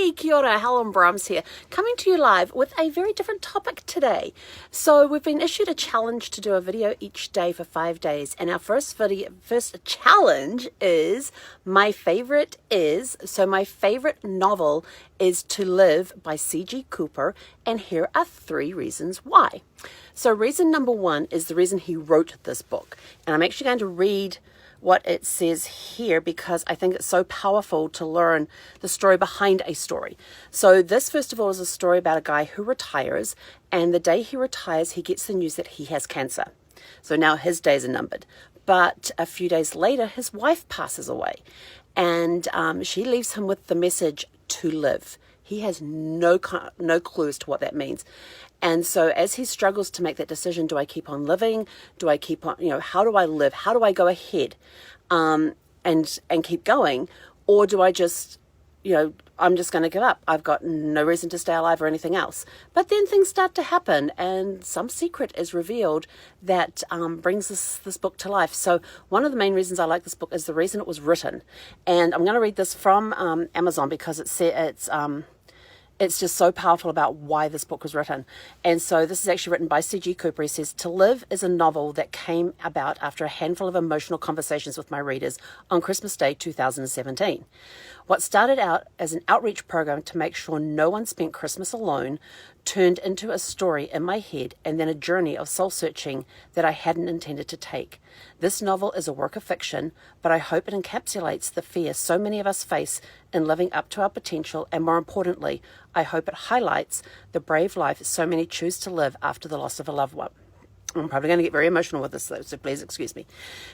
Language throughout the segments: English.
Hey, kia ora, Helen Brahms here, coming to you live with a very different topic today. So we've been issued a challenge to do a video each day for 5 days, and our first challenge is my favorite novel is To Live by C.G. Cooper, and here are 3 reasons why. So reason number 1 is the reason he wrote this book, and I'm actually going to read what it says here because I think it's so powerful to learn the story behind a story. So this, first of all, is a story about a guy who retires, and the day he retires, he gets the news that he has cancer. So now his days are numbered. But a few days later, his wife passes away, and she leaves him with the message to live. He has no clue as to what that means. And so as he struggles to make that decision, do I keep on living? Do I keep on, how do I live? How do I go ahead and keep going? Or do I just, I'm just going to give up. I've got no reason to stay alive or anything else. But then things start to happen, and some secret is revealed that brings this book to life. So one of the main reasons I like this book is the reason it was written. And I'm going to read this from Amazon because it's just so powerful about why this book was written. And so this is actually written by C.G. Cooper. He says, "To Live is a novel that came about after a handful of emotional conversations with my readers on Christmas Day 2017. What started out as an outreach program to make sure no one spent Christmas alone turned into a story in my head and then a journey of soul-searching that I hadn't intended to take. This novel is a work of fiction, but I hope it encapsulates the fear so many of us face in living up to our potential, and more importantly, I hope it highlights the brave life so many choose to live after the loss of a loved one." I'm probably going to get very emotional with this, though, so please excuse me.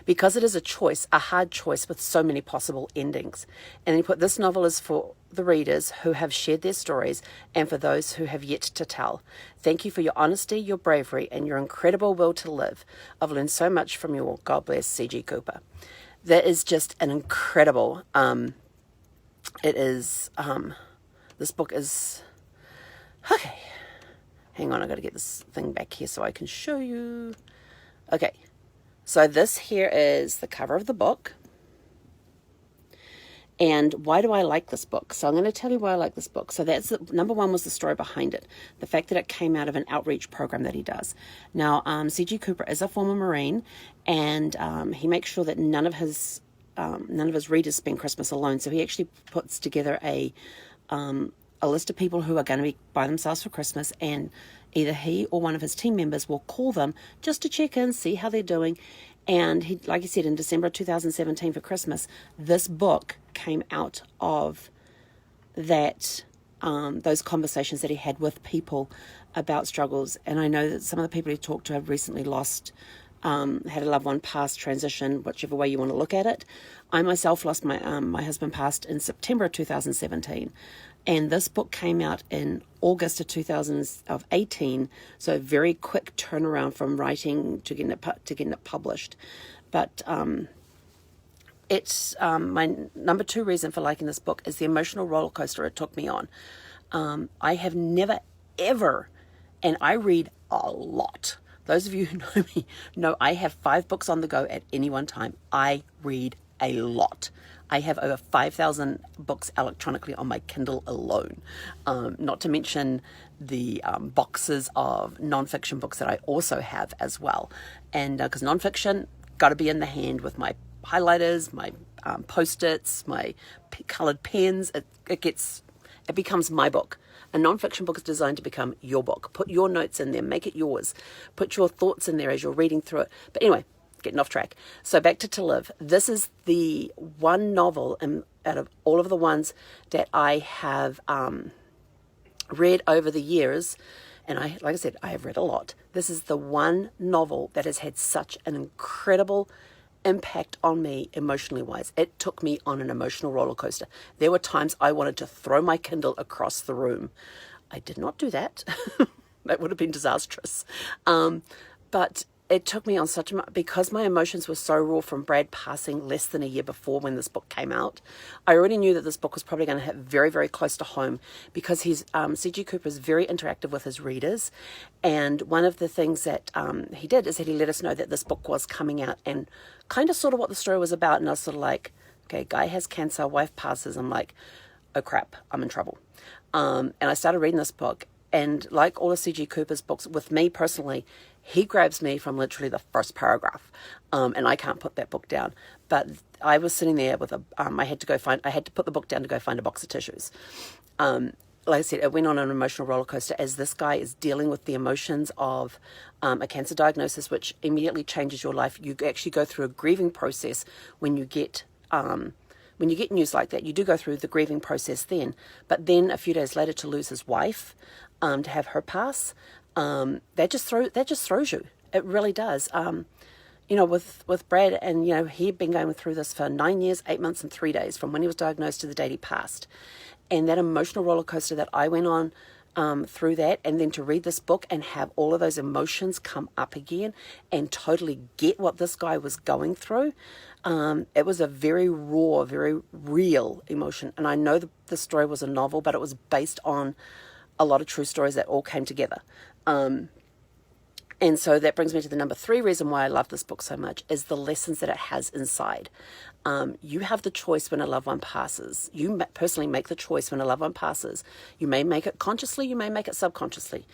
"Because it is a choice, a hard choice with so many possible endings." And then he put, "This novel is for the readers who have shared their stories and for those who have yet to tell. Thank you for your honesty, your bravery, and your incredible will to live. I've learned so much from you all. God bless, C.G. Cooper." That is just an incredible, this book is, okay. Hang on, I've got to get this thing back here so I can show you. Okay, so this here is the cover of the book. And why do I like this book? So I'm going to tell you why I like this book. So that's number 1 was the story behind it. The fact that it came out of an outreach program that he does. Now, C.G. Cooper is a former Marine, and he makes sure that none of his readers spend Christmas alone. So he actually puts together a list of people who are going to be by themselves for Christmas, and either he or one of his team members will call them just to check in, see how they're doing. And he, like he said, in December 2017 for Christmas, this book came out of that, those conversations that he had with people about struggles. And I know that some of the people he talked to have recently lost, had a loved one pass, transition, whichever way you want to look at it. I myself lost my husband passed in September 2017. And this book came out in August of 2018, so a very quick turnaround from writing to getting it published. But it's my number 2 reason for liking this book is the emotional roller coaster it took me on. I have never, ever, and I read a lot. Those of you who know me know I have 5 books on the go at any one time. I read a lot. I have over 5,000 books electronically on my Kindle alone, not to mention the boxes of nonfiction books that I also have as well. And because nonfiction, got to be in the hand with my highlighters, my Post-its, my colored pens. It becomes my book. A nonfiction book is designed to become your book. Put your notes in there, make it yours. Put your thoughts in there as you're reading through it. But anyway, getting off track. So back to Live. This is the one novel out of all of the ones that I have read over the years, and like I said, I have read a lot. This is the one novel that has had such an incredible impact on me emotionally wise. It took me on an emotional roller coaster. There were times I wanted to throw my Kindle across the room. I did not do that. That would have been disastrous. But it took me on because my emotions were so raw from Brad passing less than a year before when this book came out. I already knew that this book was probably going to hit very, very close to home because C.G. Cooper is very interactive with his readers. And one of the things that he did is that he let us know that this book was coming out and kind of sort of what the story was about. And I was sort of like, okay, guy has cancer, wife passes. I'm like, oh crap, I'm in trouble. And I started reading this book, and like all of C.G. Cooper's books, with me personally, he grabs me from literally the first paragraph, and I can't put that book down. But I was sitting there with I had to put the book down to go find a box of tissues. Like I said, it went on an emotional roller coaster as this guy is dealing with the emotions of a cancer diagnosis, which immediately changes your life. You actually go through a grieving process when you get news like that. You do go through the grieving process then, but then a few days later to lose his wife, to have her pass, that just throws you. It really does. With Brad, and he'd been going through this for 9 years, 8 months, and 3 days from when he was diagnosed to the day he passed. And that emotional roller coaster that I went on through that, and then to read this book and have all of those emotions come up again and totally get what this guy was going through, it was a very raw, very real emotion. And I know the story was a novel, but it was based on a lot of true stories that all came together. And so that brings me to the number 3 reason why I love this book so much, is the lessons that it has inside. You have the choice when a loved one passes. You personally make the choice when a loved one passes. You may make it consciously, you may make it subconsciously.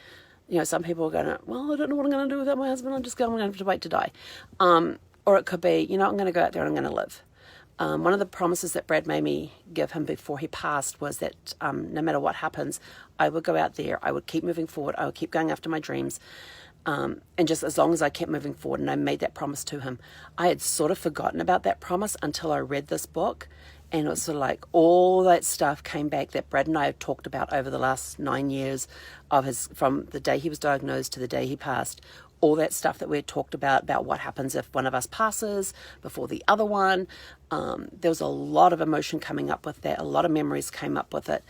Some people are going to, well, I don't know what I'm going to do without my husband. I'm going to have to wait to die. Or it could be, I'm going to go out there and I'm going to live. One of the promises that Brad made me give him before he passed was that no matter what happens, I would go out there, I would keep moving forward, I would keep going after my dreams. And just as long as I kept moving forward, and I made that promise to him. I had sort of forgotten about that promise until I read this book, and it was sort of like all that stuff came back that Brad and I had talked about over the last 9 years from the day he was diagnosed to the day he passed. All that stuff that we had talked about what happens if one of us passes before the other one. There was a lot of emotion coming up with that. A lot of memories came up with it.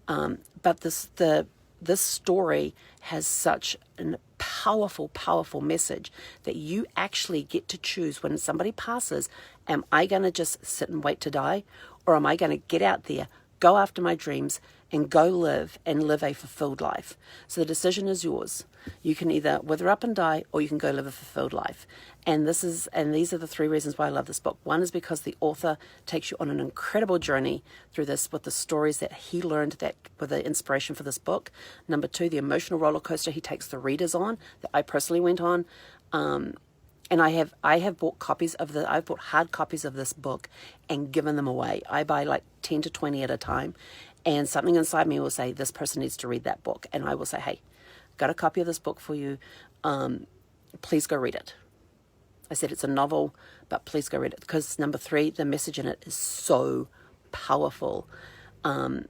But this story has such a powerful, powerful message that you actually get to choose when somebody passes. Am I going to just sit and wait to die? Or am I going to get out there, go after my dreams, and go live a fulfilled life? So the decision is yours. You can either wither up and die, or you can go live a fulfilled life. And these are the 3 reasons why I love this book. One is because the author takes you on an incredible journey through this with the stories that he learned that were the inspiration for this book. Number 2, the emotional roller coaster he takes the readers on that I personally went on. And I have bought I've bought hard copies of this book and given them away. I buy like 10 to 20 at a time, and something inside me will say, this person needs to read that book. And I will say, hey, got a copy of this book for you. Please go read it. I said it's a novel, but please go read it. Because number 3, the message in it is so powerful. That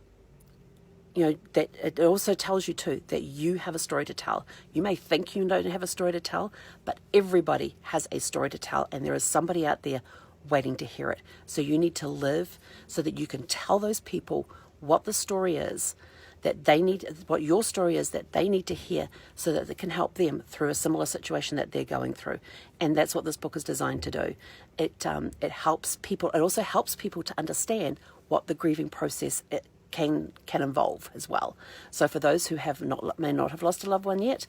it also tells you too that you have a story to tell. You may think you don't have a story to tell, but everybody has a story to tell, and there is somebody out there waiting to hear it. So you need to live so that you can tell those people what the story is that they need, what your story is that they need to hear, so that it can help them through a similar situation that they're going through. And that's what this book is designed to do. It helps people. It also helps people to understand what the grieving process can involve as well. So for those who may not have lost a loved one yet,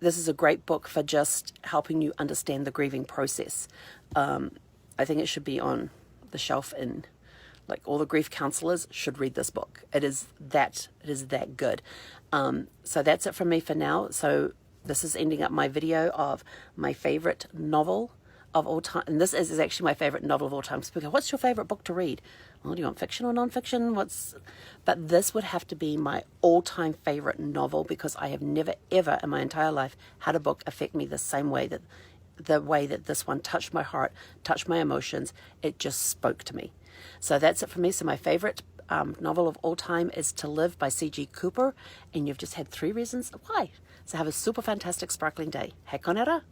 this is a great book for just helping you understand the grieving process. I think it should be on the shelf, and like all the grief counselors should read this book. It is that good. So that's it from me for now. So this is ending up my video of my favorite novel of all time. And this is actually my favorite novel of all time. So what's your favorite book to read? Well, do you want fiction or non-fiction? But this would have to be my all-time favorite novel, because I have never, ever in my entire life had a book affect me the same way that the way that this one touched my heart, touched my emotions. It just spoke to me. So that's it for me. So my favorite novel of all time is To Live by C.G. Cooper. And you've just had 3 reasons why. So have a super fantastic sparkling day. Heck on era.